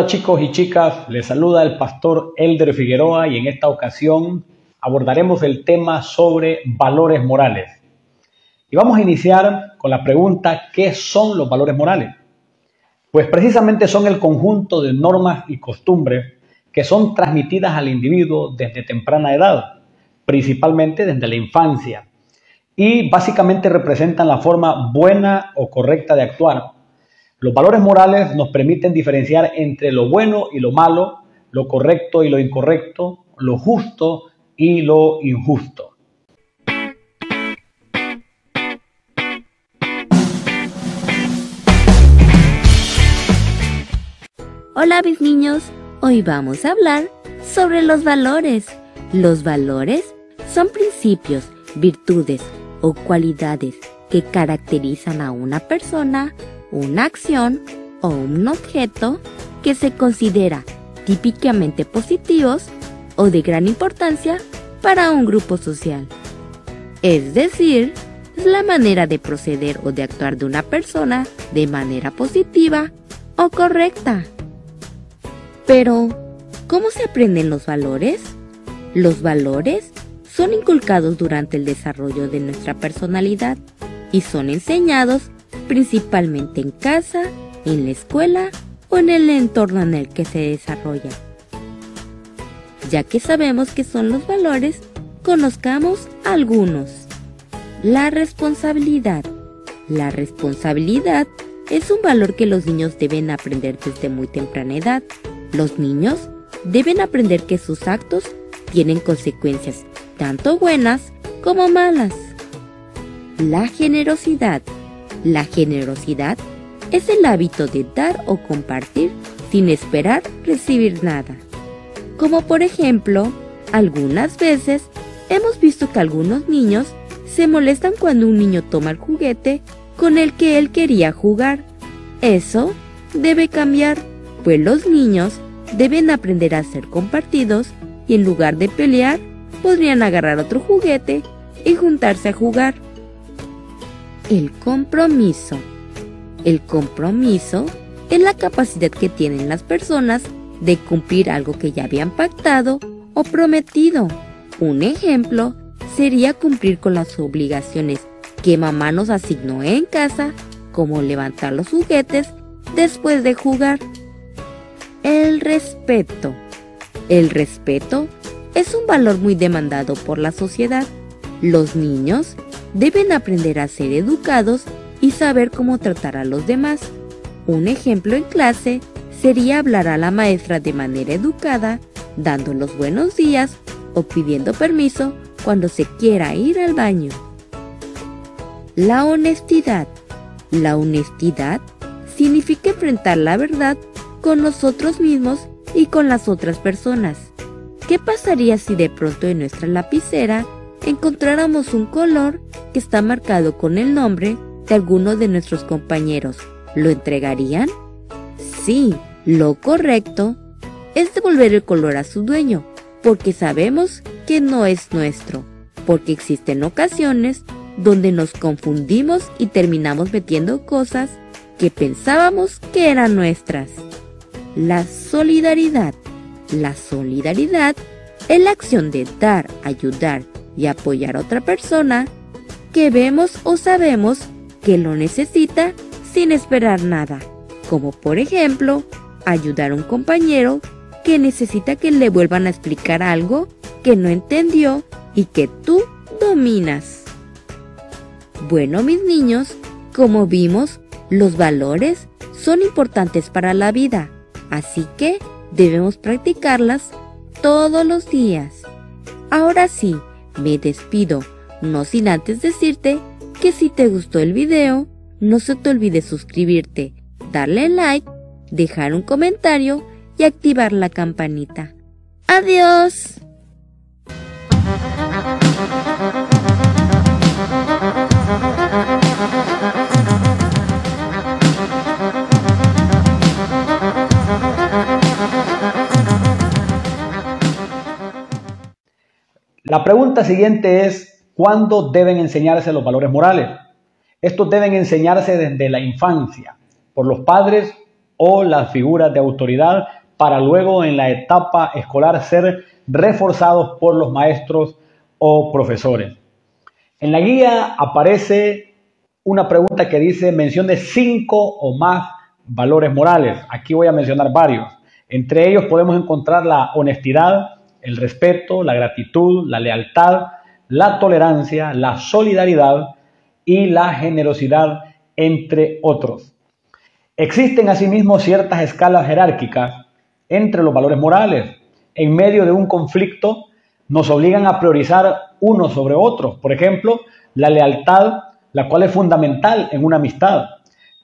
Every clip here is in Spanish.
chicos y chicas, les saluda el pastor Elder Figueroa y en esta ocasión abordaremos el tema sobre valores morales. Y vamos a iniciar con la pregunta, ¿qué son los valores morales? Pues precisamente son el conjunto de normas y costumbres que son transmitidas al individuo desde temprana edad, principalmente desde la infancia, y básicamente representan la forma buena o correcta de actuar. Los valores morales nos permiten diferenciar entre lo bueno y lo malo, lo correcto y lo incorrecto, lo justo y lo injusto. Hola mis niños, hoy vamos a hablar sobre los valores. Los valores son principios, virtudes o cualidades que caracterizan a una persona, una acción o un objeto que se considera típicamente positivos o de gran importancia para un grupo social. Es decir, es la manera de proceder o de actuar de una persona de manera positiva o correcta. Pero, ¿cómo se aprenden los valores? Los valores son inculcados durante el desarrollo de nuestra personalidad y son enseñados principalmente en casa, en la escuela o en el entorno en el que se desarrolla. Ya que sabemos qué son los valores, conozcamos algunos. La responsabilidad. La responsabilidad es un valor que los niños deben aprender desde muy temprana edad. Los niños deben aprender que sus actos tienen consecuencias, tanto buenas como malas. La generosidad. La generosidad es el hábito de dar o compartir sin esperar recibir nada. Como por ejemplo, algunas veces hemos visto que algunos niños se molestan cuando un niño toma el juguete con el que él quería jugar. Eso debe cambiar, pues los niños deben aprender a ser compartidos y en lugar de pelear, podrían agarrar otro juguete y juntarse a jugar. El compromiso. El compromiso es la capacidad que tienen las personas de cumplir algo que ya habían pactado o prometido. Un ejemplo sería cumplir con las obligaciones que mamá nos asignó en casa, como levantar los juguetes después de jugar. El respeto. El respeto es un valor muy demandado por la sociedad. Los niños deben aprender a ser educados y saber cómo tratar a los demás. Un ejemplo en clase sería hablar a la maestra de manera educada, dando los buenos días o pidiendo permiso cuando se quiera ir al baño. La honestidad. La honestidad significa enfrentar la verdad con nosotros mismos y con las otras personas. ¿Qué pasaría si de pronto en nuestra lapicera encontráramos un color que está marcado con el nombre de alguno de nuestros compañeros? ¿Lo entregarían? Sí, lo correcto es devolver el color a su dueño, porque sabemos que no es nuestro, porque existen ocasiones donde nos confundimos y terminamos metiendo cosas que pensábamos que eran nuestras. La solidaridad. La solidaridad es la acción de dar, ayudar y apoyar a otra persona que vemos o sabemos que lo necesita sin esperar nada, como por ejemplo, ayudar a un compañero que necesita que le vuelvan a explicar algo que no entendió y que tú dominas. Bueno, mis niños, como vimos, los valores son importantes para la vida, así que debemos practicarlas todos los días. Ahora sí, me despido, no sin antes decirte que si te gustó el video, no se te olvide suscribirte, darle like, dejar un comentario y activar la campanita. ¡Adiós! La pregunta siguiente es, ¿cuándo deben enseñarse los valores morales? Estos deben enseñarse desde la infancia, por los padres o las figuras de autoridad para luego en la etapa escolar ser reforzados por los maestros o profesores. En la guía aparece una pregunta que dice mencione 5 o más valores morales. Aquí voy a mencionar varios. Entre ellos podemos encontrar la honestidad, el respeto, la gratitud, la lealtad, la tolerancia, la solidaridad y la generosidad, entre otros. Existen asimismo ciertas escalas jerárquicas entre los valores morales. En medio de un conflicto nos obligan a priorizar unos sobre otros. Por ejemplo, la lealtad, la cual es fundamental en una amistad.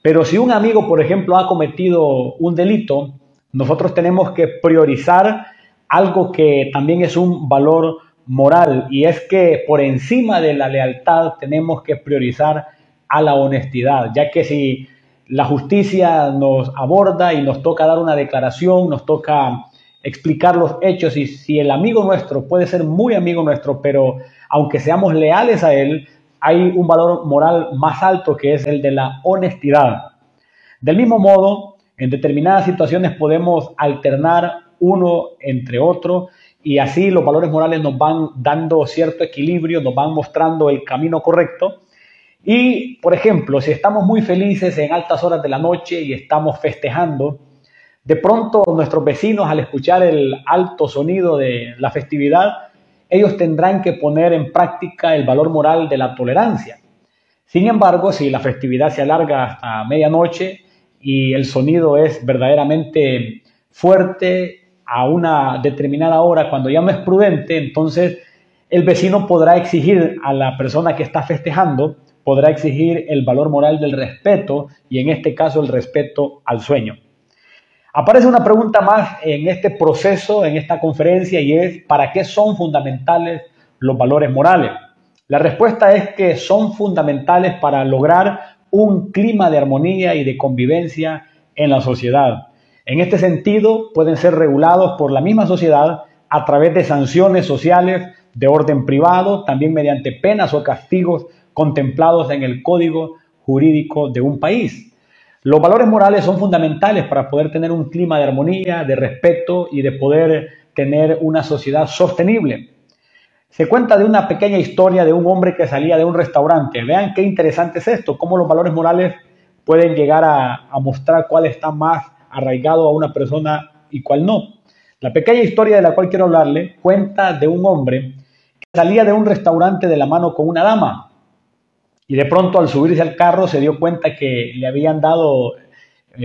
Pero si un amigo, por ejemplo, ha cometido un delito, nosotros tenemos que priorizar algo que también es un valor moral, y es que por encima de la lealtad tenemos que priorizar a la honestidad, ya que si la justicia nos aborda y nos toca dar una declaración, nos toca explicar los hechos, y si el amigo nuestro puede ser muy amigo nuestro, pero aunque seamos leales a él, hay un valor moral más alto que es el de la honestidad. Del mismo modo, en determinadas situaciones podemos alternar uno entre otro, y así los valores morales nos van dando cierto equilibrio, nos van mostrando el camino correcto. Y, por ejemplo, si estamos muy felices en altas horas de la noche y estamos festejando, de pronto nuestros vecinos, al escuchar el alto sonido de la festividad, ellos tendrán que poner en práctica el valor moral de la tolerancia. Sin embargo, si la festividad se alarga hasta medianoche y el sonido es verdaderamente fuerte a una determinada hora, cuando ya no es prudente, entonces el vecino podrá exigir a la persona que está festejando, podrá exigir el valor moral del respeto, y en este caso el respeto al sueño. Aparece una pregunta más en este proceso, en esta conferencia, y es ¿para qué son fundamentales los valores morales? La respuesta es que son fundamentales para lograr un clima de armonía y de convivencia en la sociedad. En este sentido, pueden ser regulados por la misma sociedad a través de sanciones sociales de orden privado, también mediante penas o castigos contemplados en el código jurídico de un país. Los valores morales son fundamentales para poder tener un clima de armonía, de respeto y de poder tener una sociedad sostenible. Se cuenta de una pequeña historia de un hombre que salía de un restaurante. Vean qué interesante es esto, cómo los valores morales pueden llegar a mostrar cuál está más arraigado a una persona y cuál no. La pequeña historia de la cual quiero hablarle cuenta de un hombre que salía de un restaurante de la mano con una dama, y de pronto al subirse al carro se dio cuenta que le habían dado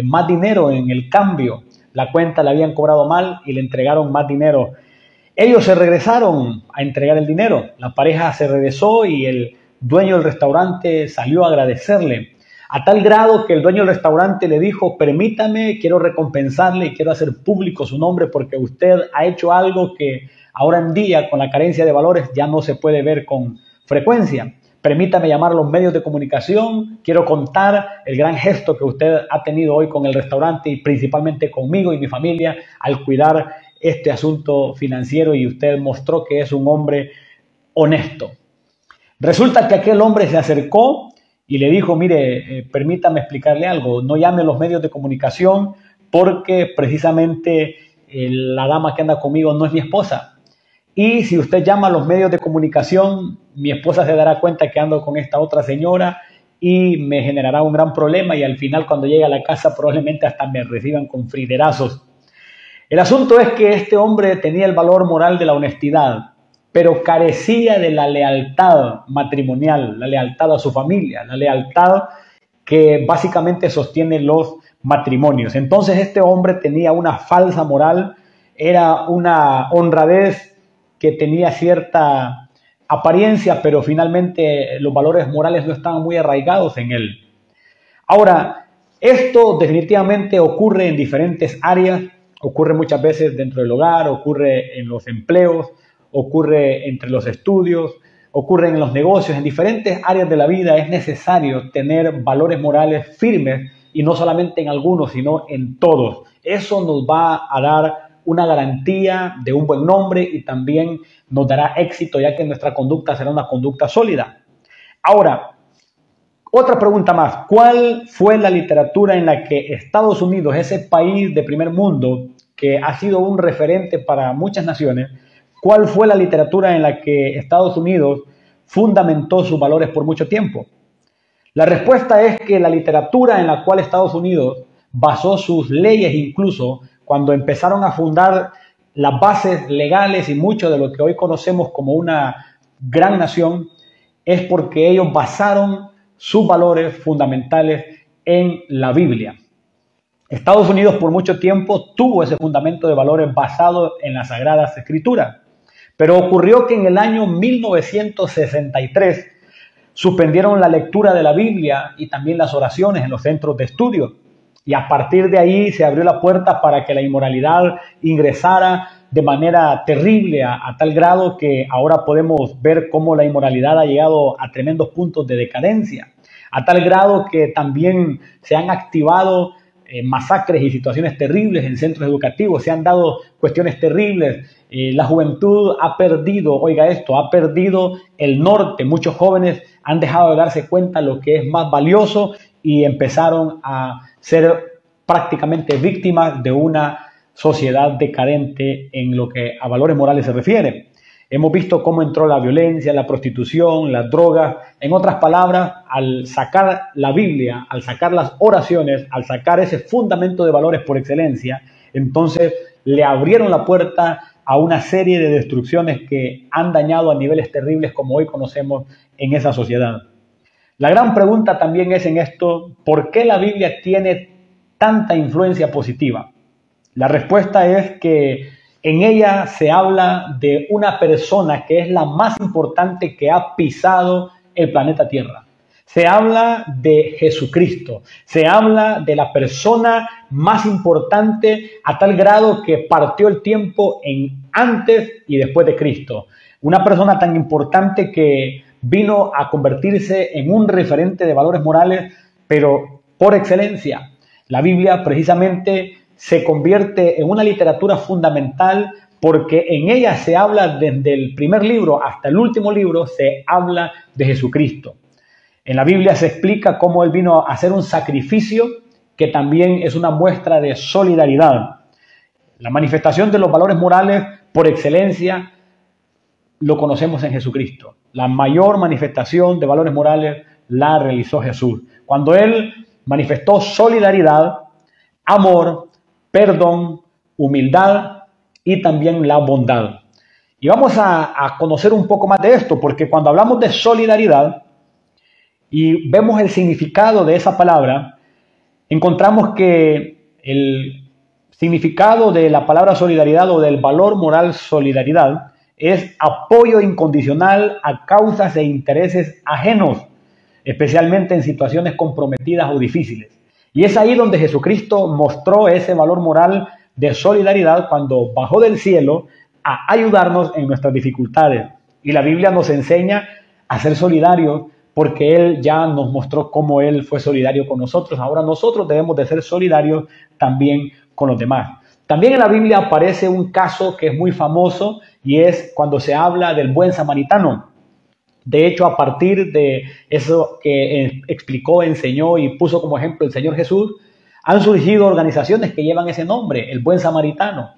más dinero en el cambio. La cuenta la habían cobrado mal y le entregaron más dinero. Ellos se regresaron a entregar el dinero. La pareja se regresó y el dueño del restaurante salió a agradecerle, a tal grado que el dueño del restaurante le dijo: permítame, quiero recompensarle y quiero hacer público su nombre porque usted ha hecho algo que ahora en día, con la carencia de valores, ya no se puede ver con frecuencia. Permítame llamar a los medios de comunicación, quiero contar el gran gesto que usted ha tenido hoy con el restaurante y principalmente conmigo y mi familia al cuidar este asunto financiero, y usted mostró que es un hombre honesto. Resulta que aquel hombre se acercó y le dijo: mire, permítame explicarle algo, no llame a los medios de comunicación porque precisamente la dama que anda conmigo no es mi esposa. Y si usted llama a los medios de comunicación, mi esposa se dará cuenta que ando con esta otra señora y me generará un gran problema, y al final cuando llegue a la casa probablemente hasta me reciban con friderazos. El asunto es que este hombre tenía el valor moral de la honestidad, pero carecía de la lealtad matrimonial, la lealtad a su familia, la lealtad que básicamente sostiene los matrimonios. Entonces este hombre tenía una falsa moral, era una honradez que tenía cierta apariencia, pero finalmente los valores morales no estaban muy arraigados en él. Ahora, esto definitivamente ocurre en diferentes áreas, ocurre muchas veces dentro del hogar, ocurre en los empleos, ocurre entre los estudios, ocurre en los negocios, en diferentes áreas de la vida es necesario tener valores morales firmes, y no solamente en algunos, sino en todos. Eso nos va a dar una garantía de un buen nombre y también nos dará éxito, ya que nuestra conducta será una conducta sólida. Ahora, otra pregunta más. ¿Cuál fue la literatura en la que Estados Unidos, ese país de primer mundo que ha sido un referente para muchas naciones, ¿cuál fue la literatura en la que Estados Unidos fundamentó sus valores por mucho tiempo? La respuesta es que la literatura en la cual Estados Unidos basó sus leyes, incluso cuando empezaron a fundar las bases legales y mucho de lo que hoy conocemos como una gran nación, es porque ellos basaron sus valores fundamentales en la Biblia. Estados Unidos por mucho tiempo tuvo ese fundamento de valores basado en las Sagradas Escrituras, pero ocurrió que en el año 1963 suspendieron la lectura de la Biblia y también las oraciones en los centros de estudio. Y a partir de ahí se abrió la puerta para que la inmoralidad ingresara de manera terrible a tal grado que ahora podemos ver cómo la inmoralidad ha llegado a tremendos puntos de decadencia. A tal grado que también se han activado masacres y situaciones terribles en centros educativos, se han dado cuestiones terribles. La juventud ha perdido, oiga esto, ha perdido el norte. Muchos jóvenes han dejado de darse cuenta de lo que es más valioso y empezaron a ser prácticamente víctimas de una sociedad decadente en lo que a valores morales se refiere. Hemos visto cómo entró la violencia, la prostitución, las drogas. En otras palabras, al sacar la Biblia, al sacar las oraciones, al sacar ese fundamento de valores por excelencia, entonces le abrieron la puerta a una serie de destrucciones que han dañado a niveles terribles como hoy conocemos en esa sociedad. La gran pregunta también es en esto, ¿por qué la Biblia tiene tanta influencia positiva? La respuesta es que en ella se habla de una persona que es la más importante que ha pisado el planeta Tierra. Se habla de Jesucristo, se habla de la persona más importante a tal grado que partió el tiempo en antes y después de Cristo. Una persona tan importante que vino a convertirse en un referente de valores morales, pero por excelencia. La Biblia precisamente se convierte en una literatura fundamental porque en ella se habla desde el primer libro hasta el último libro, se habla de Jesucristo. En la Biblia se explica cómo Él vino a hacer un sacrificio que también es una muestra de solidaridad. La manifestación de los valores morales por excelencia lo conocemos en Jesucristo. La mayor manifestación de valores morales la realizó Jesús. Cuando Él manifestó solidaridad, amor, perdón, humildad y también la bondad. Y vamos a conocer un poco más de esto, porque cuando hablamos de solidaridad y vemos el significado de esa palabra, encontramos que el significado de la palabra solidaridad o del valor moral solidaridad es apoyo incondicional a causas e intereses ajenos, especialmente en situaciones comprometidas o difíciles. Y es ahí donde Jesucristo mostró ese valor moral de solidaridad cuando bajó del cielo a ayudarnos en nuestras dificultades. Y la Biblia nos enseña a ser solidarios porque Él ya nos mostró cómo Él fue solidario con nosotros. Ahora nosotros debemos de ser solidarios también con los demás. También en la Biblia aparece un caso que es muy famoso y es cuando se habla del buen samaritano. De hecho, a partir de eso que explicó, enseñó y puso como ejemplo el Señor Jesús, han surgido organizaciones que llevan ese nombre, el buen samaritano.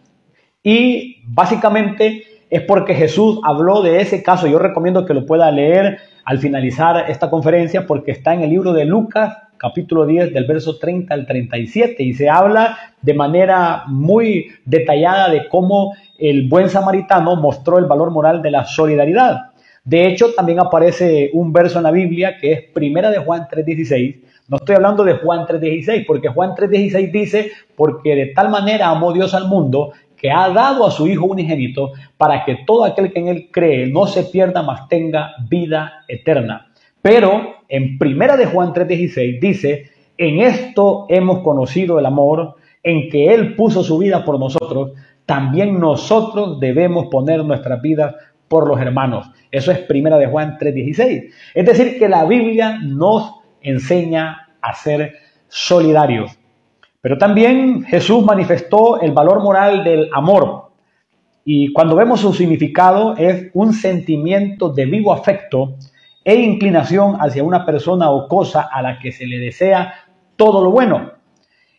Y básicamente es porque Jesús habló de ese caso. Yo recomiendo que lo pueda leer al finalizar esta conferencia porque está en el libro de Lucas, capítulo 10, del verso 30 al 37, y se habla de manera muy detallada de cómo el buen samaritano mostró el valor moral de la solidaridad. De hecho, también aparece un verso en la Biblia que es Primera de Juan 3:16. No estoy hablando de Juan 3:16, porque Juan 3:16 dice, porque de tal manera amó Dios al mundo que ha dado a su Hijo unigénito para que todo aquel que en Él cree no se pierda, mas tenga vida eterna. Pero en Primera de Juan 3:16 dice, en esto hemos conocido el amor, en que Él puso su vida por nosotros, también nosotros debemos poner nuestras vidas por los hermanos. Eso es Primera de Juan 3:16. Es decir, que la Biblia nos enseña a ser solidarios. Pero también Jesús manifestó el valor moral del amor. Y cuando vemos su significado es un sentimiento de vivo afecto e inclinación hacia una persona o cosa a la que se le desea todo lo bueno.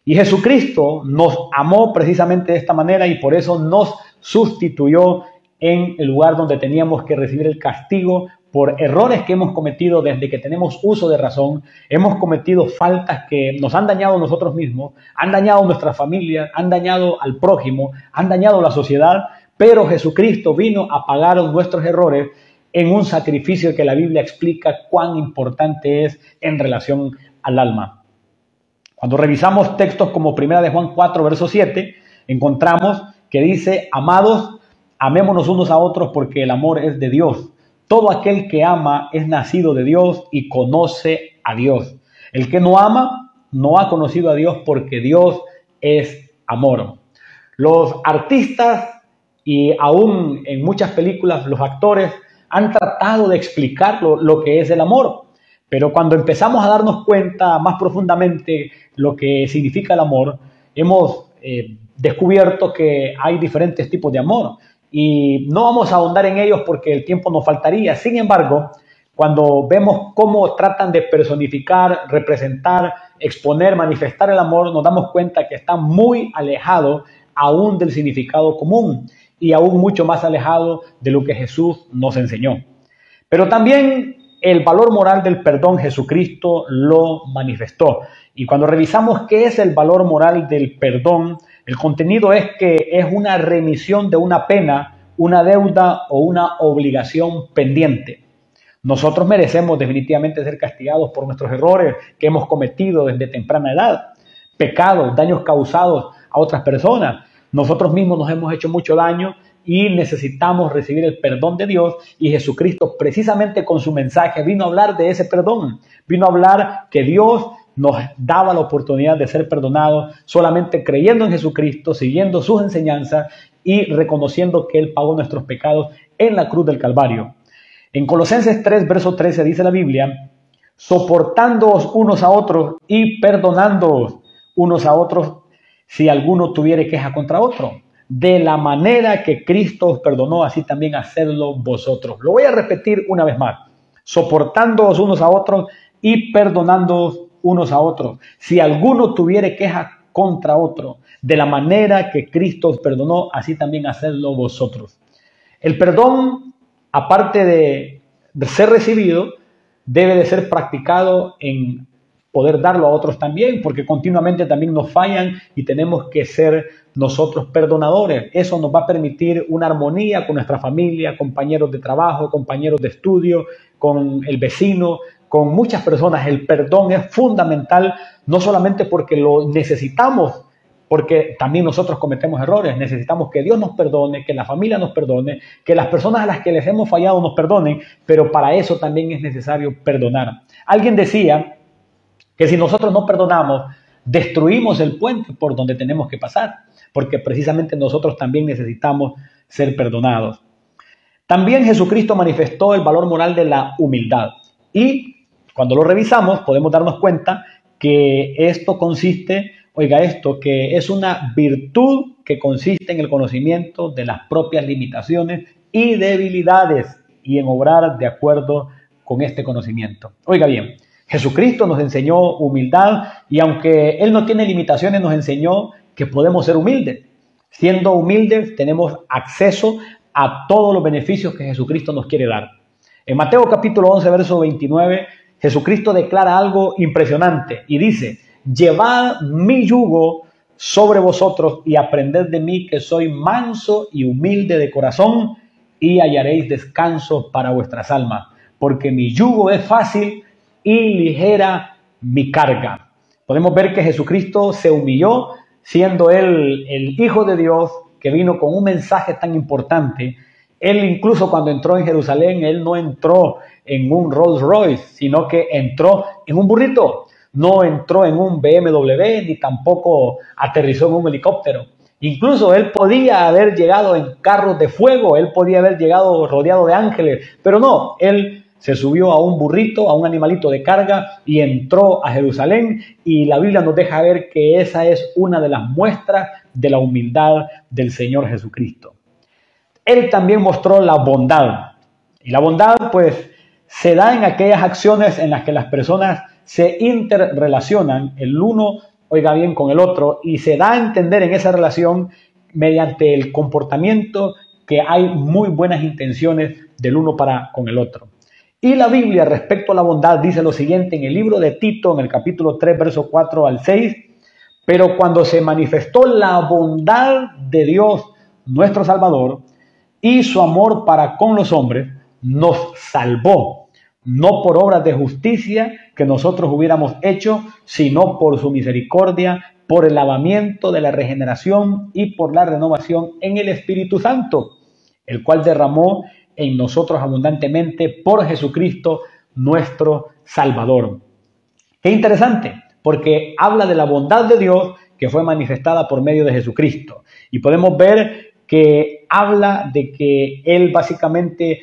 Y Jesucristo nos amó precisamente de esta manera y por eso nos sustituyó en el lugar donde teníamos que recibir el castigo por errores que hemos cometido desde que tenemos uso de razón. Hemos cometido faltas que nos han dañado a nosotros mismos, han dañado a nuestra familia, han dañado al prójimo, han dañado a la sociedad, pero Jesucristo vino a pagar nuestros errores en un sacrificio que la Biblia explica cuán importante es en relación al alma. Cuando revisamos textos como 1 de Juan 4, verso 7, encontramos que dice: amados, amémonos unos a otros porque el amor es de Dios. Todo aquel que ama es nacido de Dios y conoce a Dios. El que no ama no ha conocido a Dios porque Dios es amor. Los artistas y aún en muchas películas los actores han tratado de explicar lo que es el amor. Pero cuando empezamos a darnos cuenta más profundamente lo que significa el amor, hemos descubierto que hay diferentes tipos de amor. Y no vamos a ahondar en ellos porque el tiempo nos faltaría. Sin embargo, cuando vemos cómo tratan de personificar, representar, exponer, manifestar el amor, nos damos cuenta que está muy alejado aún del significado común y aún mucho más alejado de lo que Jesús nos enseñó. Pero también el valor moral del perdón Jesucristo lo manifestó. Y cuando revisamos qué es el valor moral del perdón, el contenido es que es una remisión de una pena, una deuda o una obligación pendiente. Nosotros merecemos definitivamente ser castigados por nuestros errores que hemos cometido desde temprana edad, pecados, daños causados a otras personas. Nosotros mismos nos hemos hecho mucho daño y necesitamos recibir el perdón de Dios, y Jesucristo precisamente con su mensaje vino a hablar de ese perdón, vino a hablar que Dios nos daba la oportunidad de ser perdonados solamente creyendo en Jesucristo, siguiendo sus enseñanzas y reconociendo que Él pagó nuestros pecados en la cruz del Calvario. En Colosenses 3, verso 13 dice la Biblia: soportándoos unos a otros y perdonándoos unos a otros si alguno tuviere queja contra otro. De la manera que Cristo os perdonó, así también hacedlo vosotros. Lo voy a repetir una vez más: soportándoos unos a otros y perdonándoos unos a otros si alguno tuviere queja contra otro. De la manera que Cristo os perdonó, así también hacedlo vosotros. El perdón, aparte de ser recibido, debe de ser practicado en poder darlo a otros también, porque continuamente también nos fallan y tenemos que ser nosotros perdonadores. Eso nos va a permitir una armonía con nuestra familia, compañeros de trabajo, compañeros de estudio, con el vecino, con muchas personas. El perdón es fundamental, no solamente porque lo necesitamos, porque también nosotros cometemos errores. Necesitamos que Dios nos perdone, que la familia nos perdone, que las personas a las que les hemos fallado nos perdonen, pero para eso también es necesario perdonar. Alguien decía que si nosotros no perdonamos, destruimos el puente por donde tenemos que pasar, porque precisamente nosotros también necesitamos ser perdonados. También Jesucristo manifestó el valor moral de la humildad, y cuando lo revisamos podemos darnos cuenta que esto consiste, que es una virtud que consiste en el conocimiento de las propias limitaciones y debilidades y en obrar de acuerdo con este conocimiento. Oiga bien, Jesucristo nos enseñó humildad, y aunque Él no tiene limitaciones, nos enseñó que podemos ser humildes. Siendo humildes tenemos acceso a todos los beneficios que Jesucristo nos quiere dar. En Mateo capítulo 11, verso 29, Jesucristo declara algo impresionante y dice: llevad mi yugo sobre vosotros y aprended de mí, que soy manso y humilde de corazón, y hallaréis descanso para vuestras almas, porque mi yugo es fácil y ligera mi carga. Podemos ver que Jesucristo se humilló, siendo Él el Hijo de Dios, que vino con un mensaje tan importante. Él incluso cuando entró en Jerusalén, Él no entró en un Rolls Royce, sino que entró en un burrito. No entró en un BMW, ni tampoco aterrizó en un helicóptero. Incluso Él podía haber llegado en carros de fuego, Él podía haber llegado rodeado de ángeles, pero no, Él se subió a un burrito, a un animalito de carga, y entró a Jerusalén, y la Biblia nos deja ver que esa es una de las muestras de la humildad del Señor Jesucristo. Él también mostró la bondad, y la bondad pues se da en aquellas acciones en las que las personas se interrelacionan el uno oiga bien, con el otro, y se da a entender en esa relación mediante el comportamiento que hay muy buenas intenciones del uno para con el otro. Y la Biblia respecto a la bondad dice lo siguiente en el libro de Tito, en el capítulo 3, verso 4 al 6, pero cuando se manifestó la bondad de Dios, nuestro Salvador, y su amor para con los hombres, nos salvó, no por obras de justicia que nosotros hubiéramos hecho, sino por su misericordia, por el lavamiento de la regeneración y por la renovación en el Espíritu Santo, el cual derramó en nosotros abundantemente por Jesucristo, nuestro Salvador. Qué interesante, porque habla de la bondad de Dios que fue manifestada por medio de Jesucristo. Y podemos ver que habla de que Él básicamente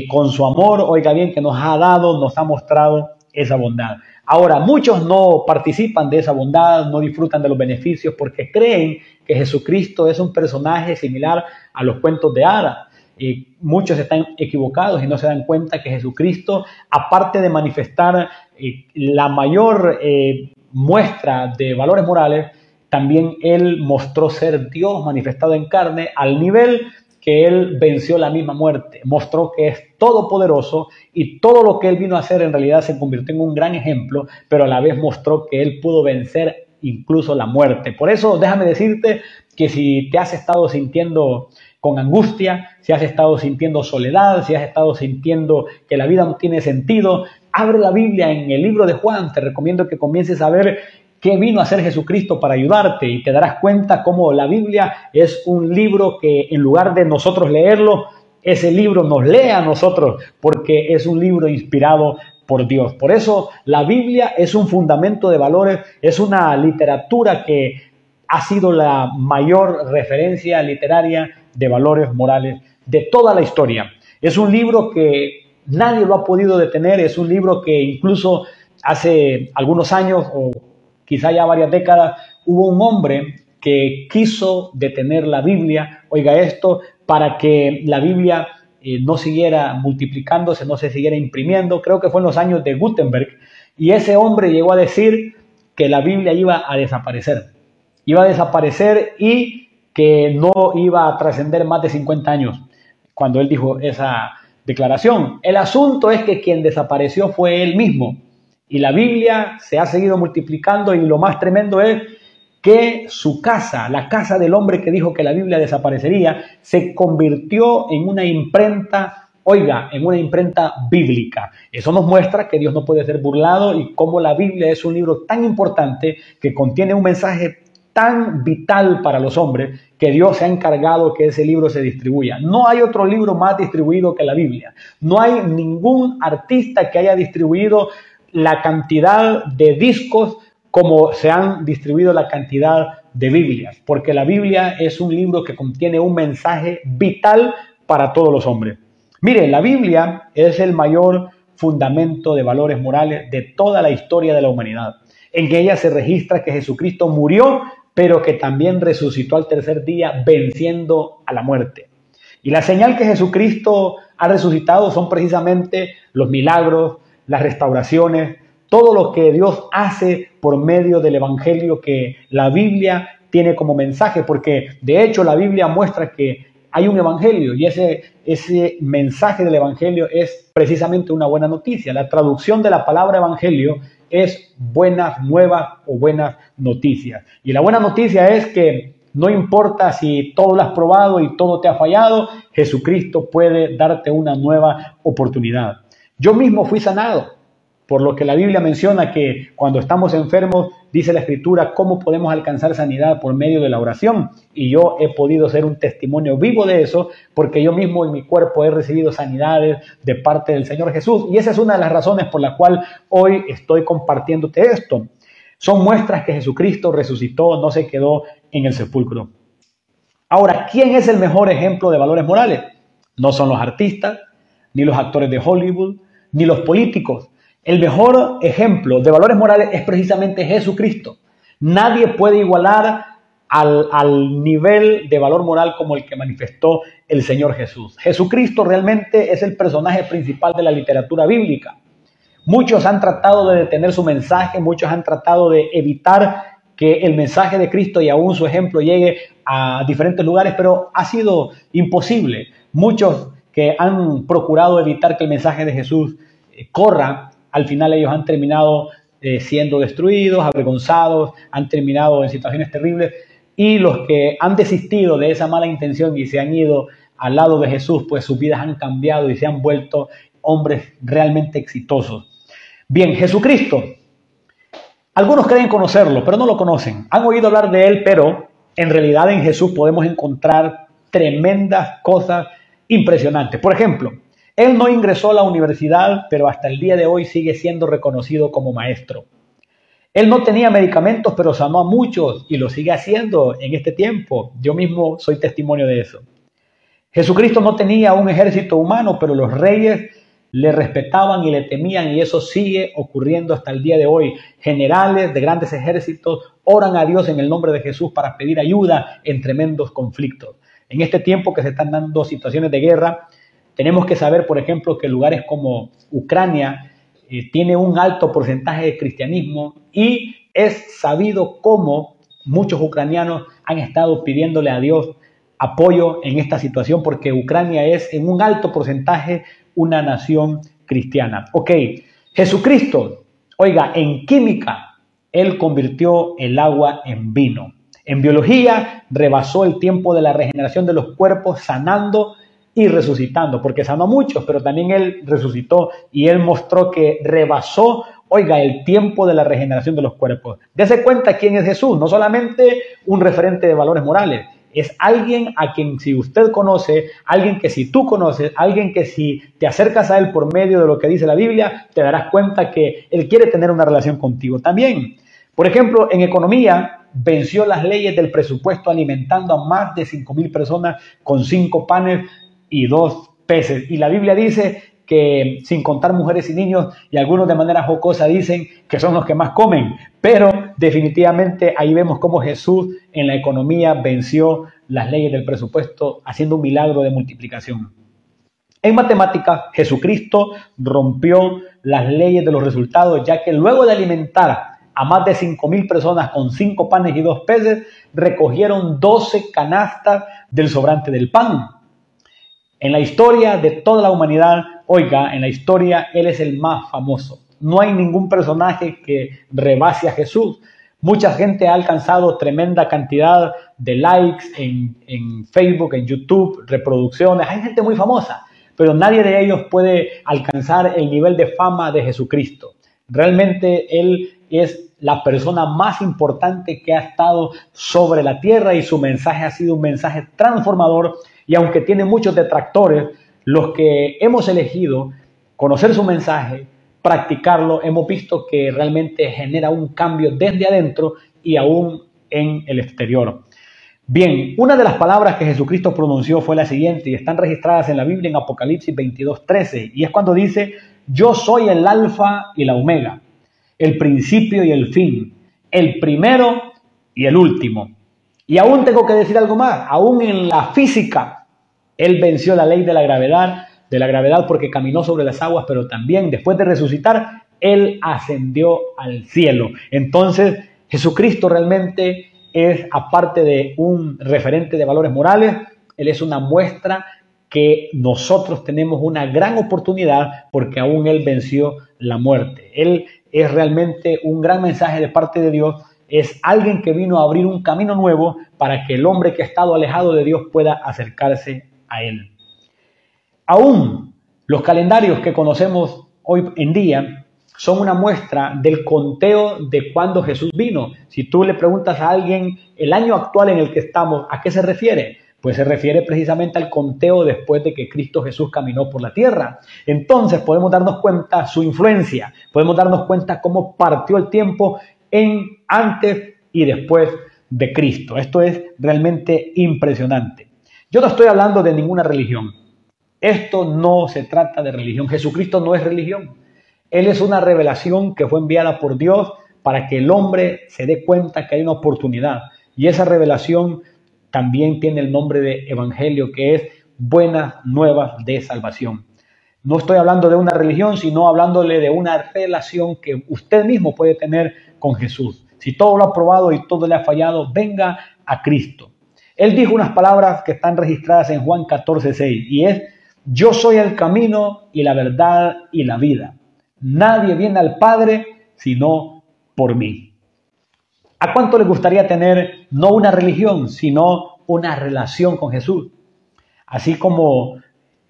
con su amor, oiga bien, que nos ha dado, nos ha mostrado esa bondad. Ahora, muchos no participan de esa bondad, no disfrutan de los beneficios porque creen que Jesucristo es un personaje similar a los cuentos de hadas. Muchos están equivocados y no se dan cuenta que Jesucristo, aparte de manifestar la mayor muestra de valores morales, también Él mostró ser Dios manifestado en carne al nivel que Él venció la misma muerte, mostró que es todopoderoso y todo lo que Él vino a hacer en realidad se convirtió en un gran ejemplo, pero a la vez mostró que Él pudo vencer incluso la muerte. Por eso déjame decirte que si te has estado sintiendo con angustia, si has estado sintiendo soledad, si has estado sintiendo que la vida no tiene sentido, abre la Biblia en el libro de Juan. Te recomiendo que comiences a ver qué vino a hacer Jesucristo para ayudarte y te darás cuenta cómo la Biblia es un libro que en lugar de nosotros leerlo, ese libro nos lee a nosotros porque es un libro inspirado por Dios. Por eso la Biblia es un fundamento de valores, es una literatura que ha sido la mayor referencia literaria de valores morales de toda la historia. Es un libro que nadie lo ha podido detener, es un libro que incluso hace algunos años o quizá ya varias décadas hubo un hombre que quiso detener la Biblia, oiga esto, para que la Biblia no siguiera multiplicándose, no se siguiera imprimiendo. Creo que fue en los años de Gutenberg, y ese hombre llegó a decir que la Biblia iba a desaparecer y que no iba a trascender más de 50 años cuando él dijo esa declaración. El asunto es que quien desapareció fue él mismo, y la Biblia se ha seguido multiplicando, y lo más tremendo es que su casa, la casa del hombre que dijo que la Biblia desaparecería, se convirtió en una imprenta, oiga, en una imprenta bíblica. Eso nos muestra que Dios no puede ser burlado y cómo la Biblia es un libro tan importante que contiene un mensaje tan vital para los hombres que Dios se ha encargado que ese libro se distribuya. No hay otro libro más distribuido que la Biblia. No hay ningún artista que haya distribuido la cantidad de discos como se han distribuido la cantidad de Biblias, porque la Biblia es un libro que contiene un mensaje vital para todos los hombres. Mire, la Biblia es el mayor fundamento de valores morales de toda la historia de la humanidad. En ella se registra que Jesucristo murió, pero que también resucitó al tercer día, venciendo a la muerte. Y la señal que Jesucristo ha resucitado son precisamente los milagros, las restauraciones, todo lo que Dios hace por medio del Evangelio que la Biblia tiene como mensaje, porque de hecho la Biblia muestra que hay un Evangelio y ese mensaje del Evangelio es precisamente una buena noticia. La traducción de la palabra Evangelio es buenas nuevas o buenas noticias. Y la buena noticia es que no importa si todo lo has probado y todo te ha fallado, Jesucristo puede darte una nueva oportunidad. Yo mismo fui sanado, por lo que la Biblia menciona que cuando estamos enfermos, dice la Escritura, cómo podemos alcanzar sanidad por medio de la oración. Y yo he podido ser un testimonio vivo de eso, porque yo mismo en mi cuerpo he recibido sanidades de parte del Señor Jesús. Y esa es una de las razones por la cual hoy estoy compartiéndote esto. Son muestras que Jesucristo resucitó, no se quedó en el sepulcro. Ahora, ¿quién es el mejor ejemplo de valores morales? No son los artistas, ni los actores de Hollywood, ni los políticos. El mejor ejemplo de valores morales es precisamente Jesucristo. Nadie puede igualar al nivel de valor moral como el que manifestó el Señor Jesús. Jesucristo realmente es el personaje principal de la literatura bíblica. Muchos han tratado de detener su mensaje, muchos han tratado de evitar que el mensaje de Cristo y aún su ejemplo llegue a diferentes lugares, pero ha sido imposible. Muchos que han procurado evitar que el mensaje de Jesús corra, al final ellos han terminado siendo destruidos, avergonzados, han terminado en situaciones terribles, y los que han desistido de esa mala intención y se han ido al lado de Jesús, pues sus vidas han cambiado y se han vuelto hombres realmente exitosos. Bien, Jesucristo, algunos creen conocerlo, pero no lo conocen. Han oído hablar de él, pero en realidad en Jesús podemos encontrar tremendas cosas impresionantes. Por ejemplo, él no ingresó a la universidad, pero hasta el día de hoy sigue siendo reconocido como maestro. Él no tenía medicamentos, pero sanó a muchos y lo sigue haciendo en este tiempo. Yo mismo soy testimonio de eso. Jesucristo no tenía un ejército humano, pero los reyes le respetaban y le temían, y eso sigue ocurriendo hasta el día de hoy. Generales de grandes ejércitos oran a Dios en el nombre de Jesús para pedir ayuda en tremendos conflictos. En este tiempo que se están dando situaciones de guerra, tenemos que saber, por ejemplo, que lugares como Ucrania tiene un alto porcentaje de cristianismo, y es sabido cómo muchos ucranianos han estado pidiéndole a Dios apoyo en esta situación, porque Ucrania es en un alto porcentaje una nación cristiana. Ok, Jesucristo, oiga, en química, él convirtió el agua en vino. En biología, rebasó el tiempo de la regeneración de los cuerpos, sanando y resucitando, porque sanó a muchos, pero también él resucitó y él mostró que rebasó, oiga, el tiempo de la regeneración de los cuerpos. Dese cuenta quién es Jesús, no solamente un referente de valores morales, es alguien a quien si usted conoce, alguien que si tú conoces, alguien que si te acercas a él por medio de lo que dice la Biblia, te darás cuenta que él quiere tener una relación contigo también. Por ejemplo, en economía, venció las leyes del presupuesto alimentando a más de 5,000 personas con 5 panes y 2 peces. Y la Biblia dice que, sin contar mujeres y niños, y algunos de manera jocosa dicen que son los que más comen, pero definitivamente ahí vemos cómo Jesús en la economía venció las leyes del presupuesto haciendo un milagro de multiplicación. En matemáticas, Jesucristo rompió las leyes de los resultados, ya que luego de alimentar a más de 5,000 personas con 5 panes y 2 peces, recogieron 12 canastas del sobrante del pan. En la historia de toda la humanidad, oiga, en la historia Él es el más famoso. No hay ningún personaje que rebase a Jesús. Mucha gente ha alcanzado tremenda cantidad de likes en Facebook, en YouTube, reproducciones. Hay gente muy famosa, pero nadie de ellos puede alcanzar el nivel de fama de Jesucristo. Realmente Él es la persona más importante que ha estado sobre la tierra y su mensaje ha sido un mensaje transformador. Y aunque tiene muchos detractores, los que hemos elegido conocer su mensaje, practicarlo, hemos visto que realmente genera un cambio desde adentro y aún en el exterior. Bien, una de las palabras que Jesucristo pronunció fue la siguiente, y están registradas en la Biblia en Apocalipsis 22:13, y es cuando dice: yo soy el alfa y la omega, el principio y el fin, el primero y el último. Y aún tengo que decir algo más, aún en la física, Él venció la ley de la gravedad porque caminó sobre las aguas, pero también después de resucitar, Él ascendió al cielo. Entonces, Jesucristo realmente es, aparte de un referente de valores morales, Él es una muestra que nosotros tenemos una gran oportunidad porque aún Él venció la muerte. Él es realmente un gran mensaje de parte de Dios. Es alguien que vino a abrir un camino nuevo para que el hombre que ha estado alejado de Dios pueda acercarse a Él. Aún los calendarios que conocemos hoy en día son una muestra del conteo de cuando Jesús vino. Si tú le preguntas a alguien el año actual en el que estamos, ¿a qué se refiere? Pues se refiere precisamente al conteo después de que Cristo Jesús caminó por la tierra. Entonces podemos darnos cuenta su influencia, podemos darnos cuenta cómo partió el tiempo en antes y después de Cristo. Esto es realmente impresionante. Yo no estoy hablando de ninguna religión. Esto no se trata de religión. Jesucristo no es religión. Él es una revelación que fue enviada por Dios para que el hombre se dé cuenta que hay una oportunidad. Y esa revelación también tiene el nombre de evangelio, que es buenas nuevas de salvación. No estoy hablando de una religión, sino hablándole de una relación que usted mismo puede tener con Jesús. Si todo lo ha probado y todo le ha fallado, venga a Cristo. Él dijo unas palabras que están registradas en Juan 14:6 y es: yo soy el camino y la verdad y la vida. Nadie viene al Padre sino por mí. ¿A cuánto les gustaría tener no una religión, sino una relación con Jesús? Así como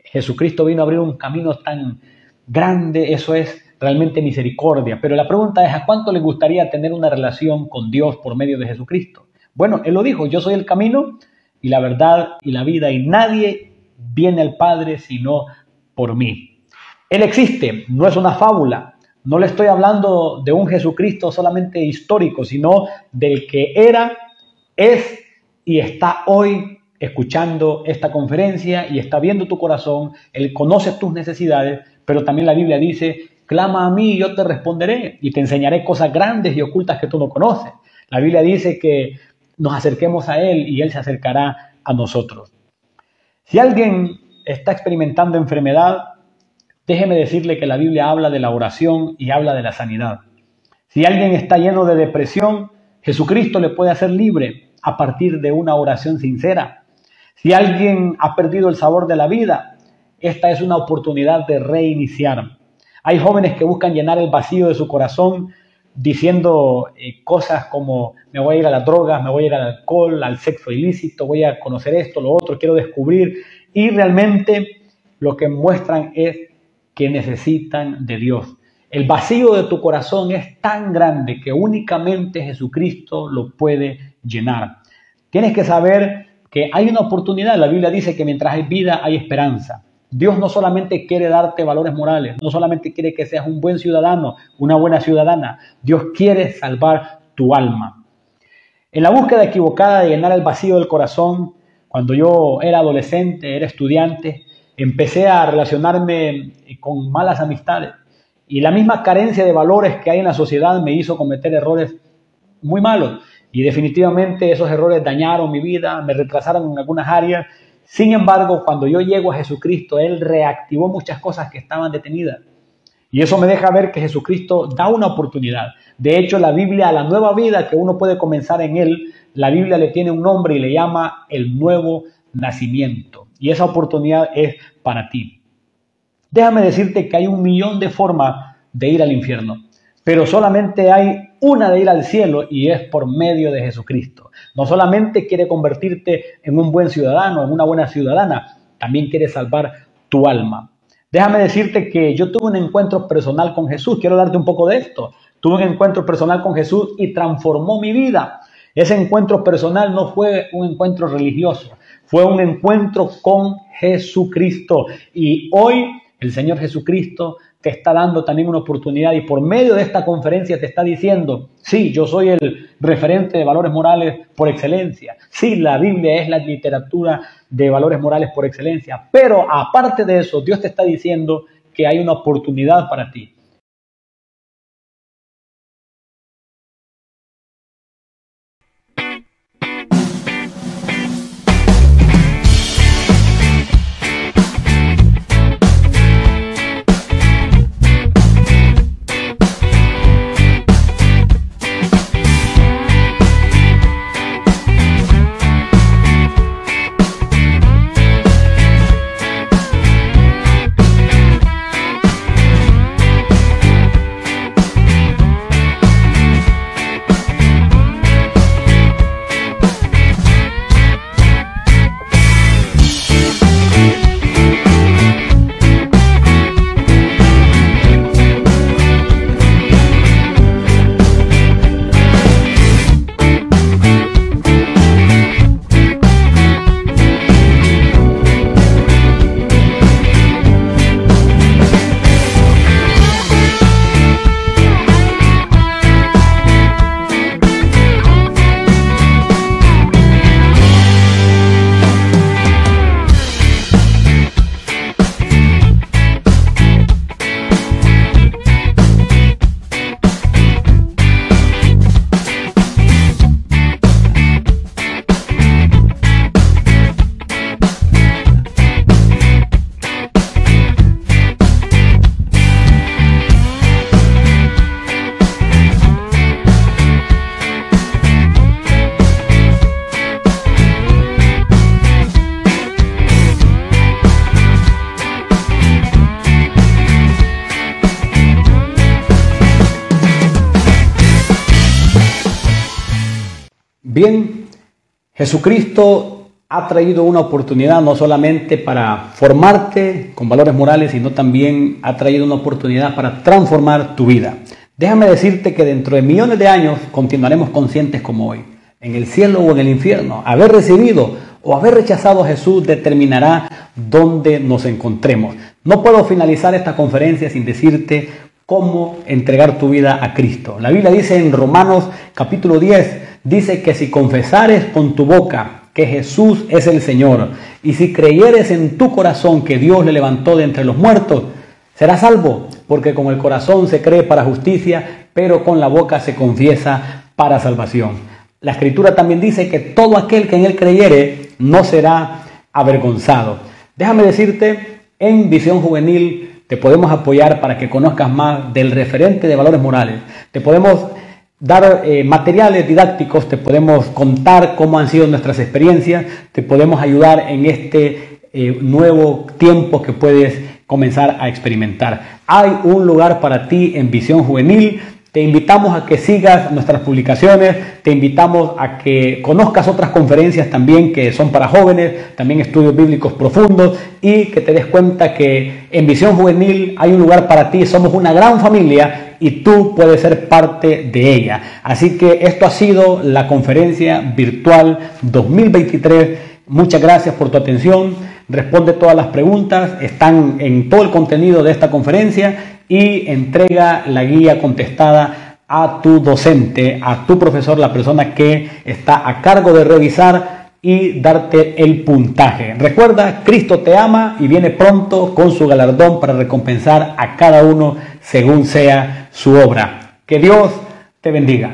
Jesucristo vino a abrir un camino tan grande, eso es realmente misericordia. Pero la pregunta es: ¿a cuánto les gustaría tener una relación con Dios por medio de Jesucristo? Bueno, Él lo dijo: yo soy el camino y la verdad y la vida, y nadie viene al Padre sino por mí. Él existe, no es una fábula. No le estoy hablando de un Jesucristo solamente histórico, sino del que era, es y está hoy escuchando esta conferencia y está viendo tu corazón. Él conoce tus necesidades, pero también la Biblia dice: clama a mí y yo te responderé y te enseñaré cosas grandes y ocultas que tú no conoces. La Biblia dice que nos acerquemos a Él y Él se acercará a nosotros. Si alguien está experimentando enfermedad, déjeme decirle que la Biblia habla de la oración y habla de la sanidad. Si alguien está lleno de depresión, Jesucristo le puede hacer libre a partir de una oración sincera. Si alguien ha perdido el sabor de la vida, esta es una oportunidad de reiniciar. Hay jóvenes que buscan llenar el vacío de su corazón diciendo cosas como: me voy a ir a las drogas, me voy a ir al alcohol, al sexo ilícito, voy a conocer esto, lo otro, quiero descubrir. Y realmente lo que muestran es que necesitan de Dios. El vacío de tu corazón es tan grande que únicamente Jesucristo lo puede llenar. Tienes que saber que hay una oportunidad. La Biblia dice que mientras hay vida hay esperanza. Dios no solamente quiere darte valores morales, no solamente quiere que seas un buen ciudadano, una buena ciudadana. Dios quiere salvar tu alma. En la búsqueda equivocada de llenar el vacío del corazón, cuando yo era adolescente, era estudiante, empecé a relacionarme con malas amistades. Y la misma carencia de valores que hay en la sociedad me hizo cometer errores muy malos. Y definitivamente esos errores dañaron mi vida, me retrasaron en algunas áreas. Sin embargo, cuando yo llego a Jesucristo, Él reactivó muchas cosas que estaban detenidas. Y eso me deja ver que Jesucristo da una oportunidad. De hecho, la Biblia, a la nueva vida que uno puede comenzar en Él, la Biblia le tiene un nombre y le llama el nuevo nacimiento. Y esa oportunidad es para ti. Déjame decirte que hay 1.000.000 de formas de ir al infierno, pero solamente hay una de ir al cielo y es por medio de Jesucristo. No solamente quiere convertirte en un buen ciudadano, en una buena ciudadana, también quiere salvar tu alma. Déjame decirte que yo tuve un encuentro personal con Jesús. Quiero darte un poco de esto. Tuve un encuentro personal con Jesús y transformó mi vida. Ese encuentro personal no fue un encuentro religioso, fue un encuentro con Jesucristo. Y hoy el Señor Jesucristo te está dando también una oportunidad y por medio de esta conferencia te está diciendo: sí, yo soy el referente de valores morales por excelencia. Sí, la Biblia es la literatura de valores morales por excelencia. Pero aparte de eso, Dios te está diciendo que hay una oportunidad para ti. Bien, Jesucristo ha traído una oportunidad no solamente para formarte con valores morales, sino también ha traído una oportunidad para transformar tu vida. Déjame decirte que dentro de millones de años continuaremos conscientes como hoy. En el cielo o en el infierno, haber recibido o haber rechazado a Jesús determinará dónde nos encontremos. No puedo finalizar esta conferencia sin decirte cómo entregar tu vida a Cristo. La Biblia dice en Romanos capítulo 10, dice que si confesares con tu boca que Jesús es el Señor y si creyeres en tu corazón que Dios le levantó de entre los muertos, serás salvo, porque con el corazón se cree para justicia, pero con la boca se confiesa para salvación. La Escritura también dice que todo aquel que en Él creyere no será avergonzado. Déjame decirte, en Visión Juvenil te podemos apoyar para que conozcas más del referente de valores morales. Te podemos dar materiales didácticos, te podemos contar cómo han sido nuestras experiencias, te podemos ayudar en este nuevo tiempo que puedes comenzar a experimentar. Hay un lugar para ti en Visión Juvenil. Te invitamos a que sigas nuestras publicaciones, te invitamos a que conozcas otras conferencias también que son para jóvenes, también estudios bíblicos profundos, y que te des cuenta que en Visión Juvenil hay un lugar para ti, somos una gran familia y tú puedes ser parte de ella. Así que esto ha sido la conferencia virtual 2023. Muchas gracias por tu atención. Responde todas las preguntas, están en todo el contenido de esta conferencia, y entrega la guía contestada a tu docente, a tu profesor, la persona que está a cargo de revisar y darte el puntaje. Recuerda, Cristo te ama y viene pronto con su galardón para recompensar a cada uno según sea su obra. Que Dios te bendiga.